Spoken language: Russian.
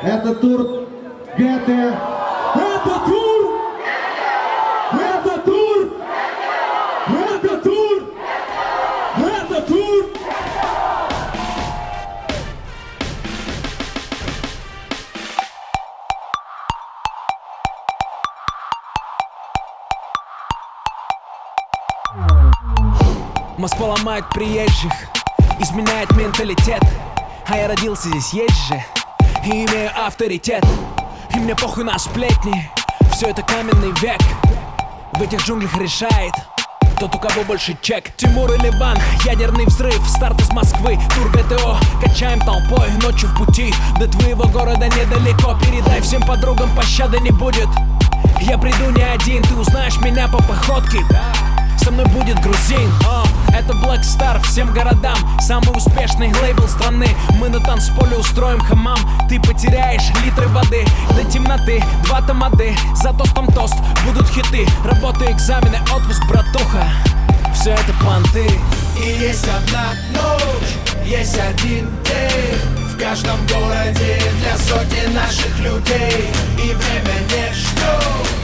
Это тур ГТ. Это тур! Это тур! Это тур! Это тур! Москва ломает приезжих, изменяет менталитет. А я родился здесь, есть же, и имею авторитет. И мне похуй на сплетни, все это каменный век. В этих джунглях решает тот, у кого больше чек. Тимур или Ван, ядерный взрыв, старт из Москвы, тур ГТО. Качаем толпой, ночью в пути, до твоего города недалеко. Передай всем подругам, пощады не будет. Я приду не один, ты узнаешь меня по походке. Со мной будет грузин, это Black Star всем городам. Самый успешный лейбл страны. Мы на танцполе устроим хамам. Ты потеряешь литры воды до темноты, 2 тамады. За тостом тост, будут хиты. Работа, экзамены, отпуск, братуха. Все это понты. И есть одна ночь, есть один день в каждом городе для сотни наших людей. И время не ждет.